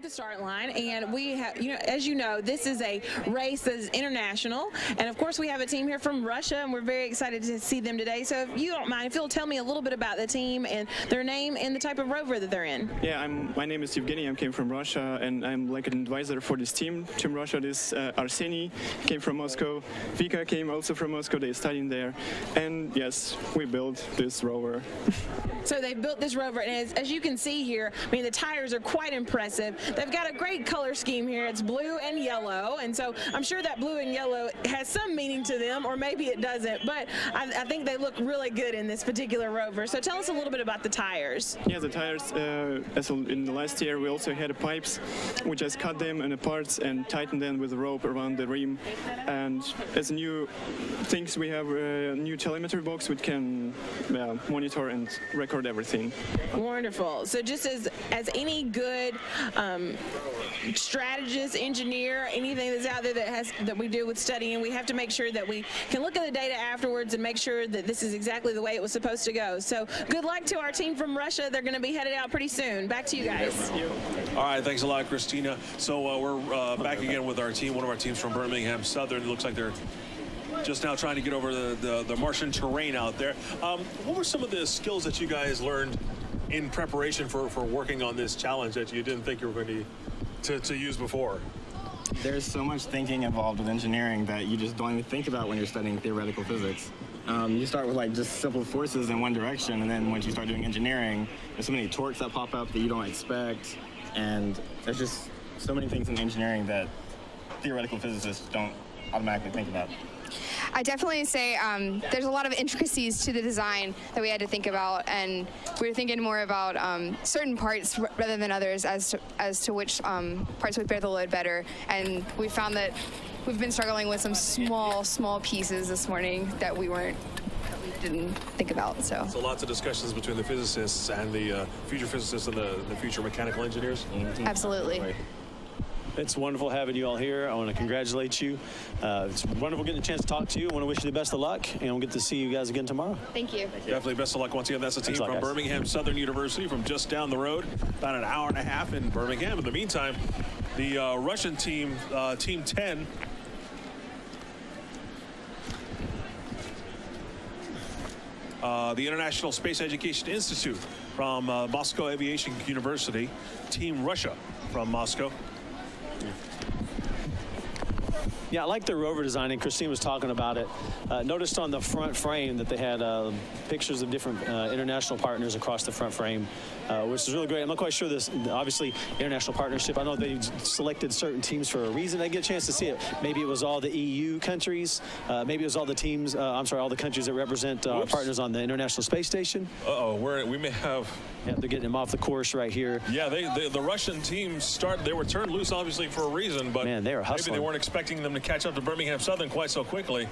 at the start line, and we have, as you know, this is a race that is international, and of course we have a team here from Russia, and we're very excited to see them today. So if you don't mind, if you'll tell me a little bit about the team and their name and the type of rover that they're in. Yeah, my name is Evgeny. I came from Russia, and I'm like an advisor for this team, Team Russia. This Arseny came from Moscow, Vika came also from Moscow. They studied there, and yes, we built this rover. So they built this rover, and as you can see here, I mean, the tires are quite impressive. They've got a great color scheme here. It's blue and yellow, and so I'm sure that blue and yellow has some meaning to them, or maybe it doesn't, but I think they look really good in this particular rover. So tell us a little bit about the tires. Yeah, the tires, as in the last year, we also had pipes. We just cut them in parts and tightened them with a rope around the rim. And as new things, we have a new telemetry box which can monitor and record everything. Wonderful. So just as any good strategist, engineer, anything that's out there that we do with studying, we have to make sure that we can look at the data afterwards and make sure that this is exactly the way it was supposed to go. So good luck to our team from Russia. They're going to be headed out pretty soon. Back to you guys. Thank you. All right, thanks a lot, Christina. So we're back again with our team, one of our teams from Birmingham Southern. It looks like they're just now trying to get over the Martian terrain out there. What were some of the skills that you guys learned in preparation for working on this challenge that you didn't think you were going to use before? There's so much thinking involved with engineering that you just don't even think about when you're studying theoretical physics. You start with like just simple forces in one direction, and then once you start doing engineering, there's so many torques that pop up that you don't expect, and there's just so many things in engineering that theoretical physicists don't automatically think about. I definitely say there's a lot of intricacies to the design that we had to think about, and we were thinking more about certain parts rather than others as to which parts would bear the load better. And we found that we've been struggling with some small pieces this morning that we didn't think about. So lots of discussions between the physicists and the future physicists and the future mechanical engineers. Mm-hmm. Absolutely. It's wonderful having you all here. I want to congratulate you. It's wonderful getting a chance to talk to you. I want to wish you the best of luck, and we'll get to see you guys again tomorrow. Thank you. Definitely best of luck once again. That's a team from Birmingham Southern University from just down the road, about an hour and a half in Birmingham. In the meantime, the Russian team, Team 10, the International Space Education Institute from Moscow Aviation University, Team Russia from Moscow. Yeah, I like the rover design, and Christine was talking about it. Noticed on the front frame that they had pictures of different international partners across the front frame, which is really great. I'm not quite sure this, obviously, international partnership. I know they selected certain teams for a reason. I get a chance to see it. Maybe it was all the EU countries. Maybe it was all the teams, all the countries that represent our partners on the International Space Station. Uh-oh, we may have... Yeah, they're getting them off the course right here. Yeah, the Russian team they were turned loose, obviously, for a reason, but man, they were hustling. Maybe they weren't expecting them to catch up to Birmingham Southern quite so quickly.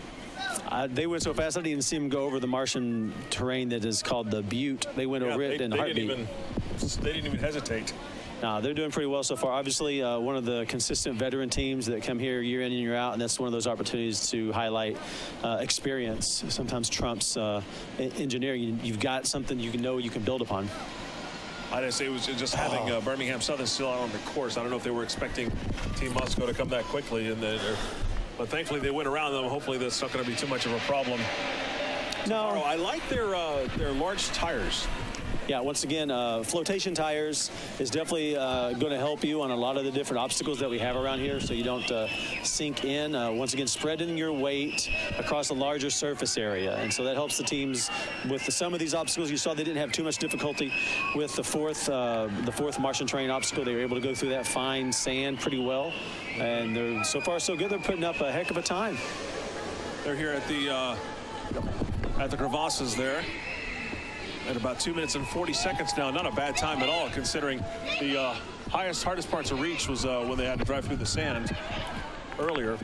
They went so fast, I didn't even see them go over the Martian terrain that is called the Butte. They went over it in a heartbeat. They didn't even hesitate. No, they're doing pretty well so far. Obviously, one of the consistent veteran teams that come here year in and year out, and that's one of those opportunities to highlight experience. Sometimes trumps engineering. You've got something you know you can build upon. I didn't say it was just having Birmingham Southern still out on the course. I don't know if they were expecting Team Moscow to come that quickly, but thankfully they went around them. Hopefully that's not going to be too much of a problem. No, I like their large tires. Yeah, once again, flotation tires is definitely going to help you on a lot of the different obstacles that we have around here, so you don't sink in. Once again, spreading your weight across a larger surface area, and so that helps the teams with some of these obstacles. You saw they didn't have too much difficulty with the fourth Martian terrain obstacle. They were able to go through that fine sand pretty well, and they're so far so good. They're putting up a heck of a time. They're here at the crevasses there. At about 2 minutes and 40 seconds now. Not a bad time at all, considering the hardest part to reach was when they had to drive through the sand earlier.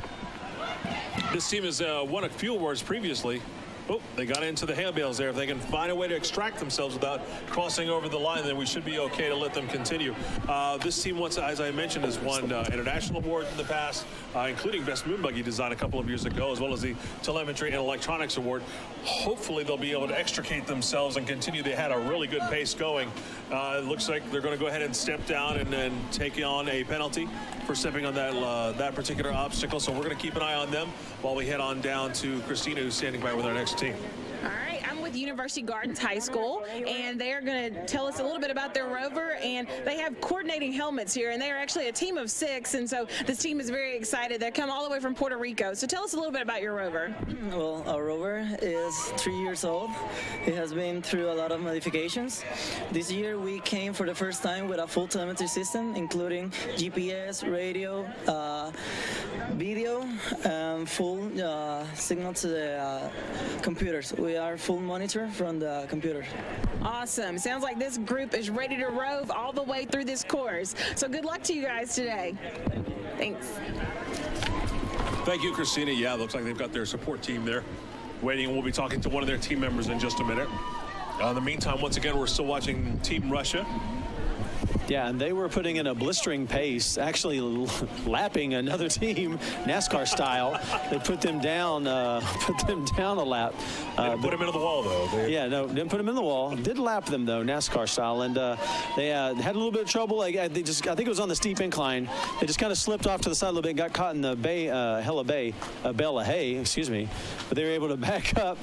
This team has won a few awards previously. Oh, they got into the hay bales there. If they can find a way to extract themselves without crossing over the line, then we should be okay to let them continue. This team, once, as I mentioned, has won international awards in the past, including Best Moon Buggy Design a couple of years ago, as well as the Telemetry and Electronics Award. Hopefully they'll be able to extricate themselves and continue. They had a really good pace going. It looks like they're going to go ahead and step down and then take on a penalty for stepping on that particular obstacle. So we're going to keep an eye on them while we head on down to Christina, who's standing by with our next team. All right, I'm with University Gardens High School, and they are going to tell us a little bit about their rover, and they have coordinating helmets here, and they are actually a team of 6, and so this team is very excited. They come all the way from Puerto Rico. So tell us a little bit about your rover. Well, our rover is 3 years old. It has been through a lot of modifications. This year we came for the first time with a full telemetry system, including GPS, radio, video, and full signal to the computers. We are full monitor from the computer. Awesome. Sounds like this group is ready to rove all the way through this course. So good luck to you guys today. Thanks. Thank you, Christina. Yeah, looks like they've got their support team there waiting. We'll be talking to one of their team members in just a minute. In the meantime, once again, we're still watching Team Russia. Yeah, and they were putting in a blistering pace, actually lapping another team, NASCAR style. They put them down a lap. They didn't put them into the wall, though. Yeah, no, didn't put them in the wall. Did lap them, though, NASCAR style. And they had a little bit of trouble. Like, I think it was on the steep incline. They just kind of slipped off to the side a little bit and got caught in the bale of hay, excuse me. But they were able to back up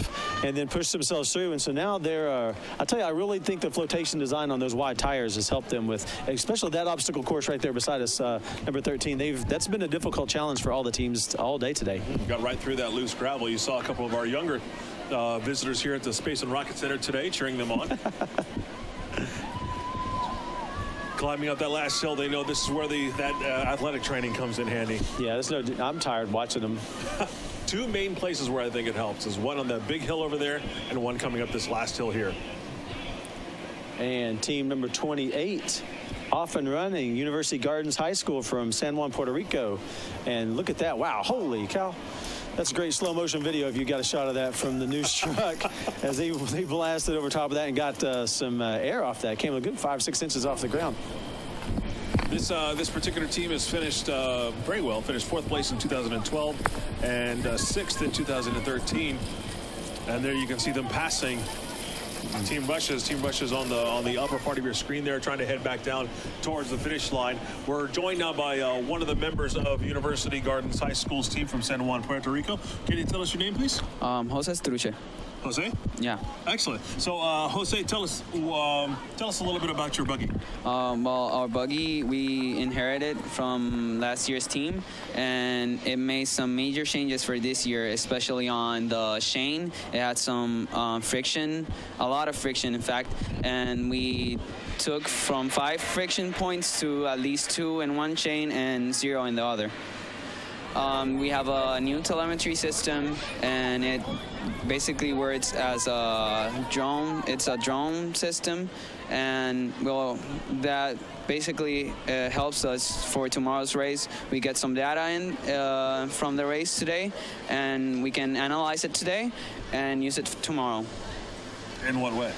and then push themselves through. And so now they're, I'll tell you, I really think the flotation design on those wide tires has helped them with, especially that obstacle course right there beside us, number 13. That's been a difficult challenge for all the teams all day today. Got right through that loose gravel. You saw a couple of our younger visitors here at the Space and Rocket Center today cheering them on. Climbing up that last hill, they know this is where that athletic training comes in handy. Yeah, I'm tired watching them. Two main places where I think it helps is one on that big hill over there and one coming up this last hill here. And team number 28 off and running, University Gardens High School from San Juan, Puerto Rico. And look at that. Wow, holy cow. That's a great slow motion video if you got a shot of that from the news truck as they blasted over top of that and got some air off that. Came a good 5-6 inches off the ground. This particular team has finished very well. Finished 4th place in 2012 and 6th in 2013. And there you can see them passing Team Russia's on the upper part of your screen there, trying to head back down towards the finish line. We're joined now by one of the members of University Gardens High School's team from San Juan, Puerto Rico. Can you tell us your name, please? Jose Struche. Jose? Yeah. Excellent. So, Jose, tell us a little bit about your buggy. Well, our buggy, we inherited from last year's team, and it made some major changes for this year, especially on the chain. It had some friction, a lot of friction, in fact, and we took from 5 friction points to at least 2 in one chain and 0 in the other. We have a new telemetry system, and it basically works as a drone. It's a drone system, and well, that basically helps us for tomorrow's race. We get some data in from the race today, and we can analyze it today and use it tomorrow. In what way?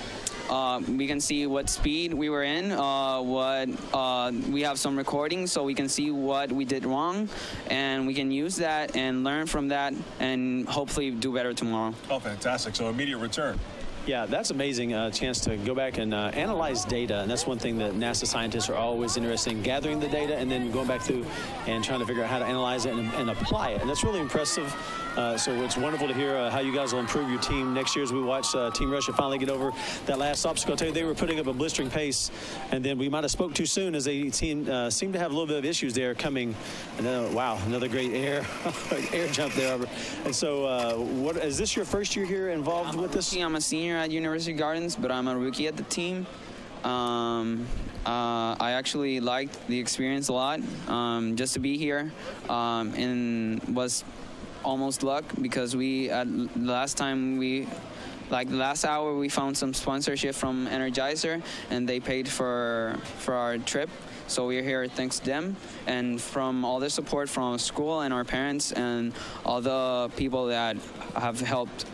We can see what speed we were in, we have some recordings so we can see what we did wrong, and we can use that and learn from that and hopefully do better tomorrow. Oh, fantastic. So immediate return. Yeah, that's amazing. Chance to go back and analyze data, and that's one thing that NASA scientists are always interested in, gathering the data and then going back through and trying to figure out how to analyze it and apply it. And that's really impressive. So it's wonderful to hear how you guys will improve your team next year as we watch Team Russia finally get over that last obstacle. I'll tell you, they were putting up a blistering pace, and then we might have spoke too soon as they seem to have a little bit of issues there coming. And then, wow, another great air jump there. And so what is this your first year here involved with this? I'm a senior at University Gardens, but I'm a rookie at the team. I actually liked the experience a lot, just to be here, and was almost luck because last time we like the last hour, we found some sponsorship from Energizer, and they paid for our trip. So we're here thanks to them, and from all the support from school and our parents and all the people that have helped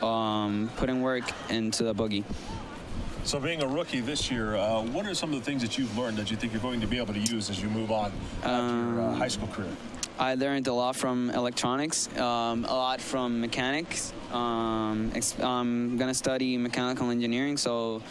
putting work into the boogie. So being a rookie this year, what are some of the things that you've learned that you think you're going to be able to use as you move on to your high school career? I learned a lot from electronics, a lot from mechanics. I'm going to study mechanical engineering, so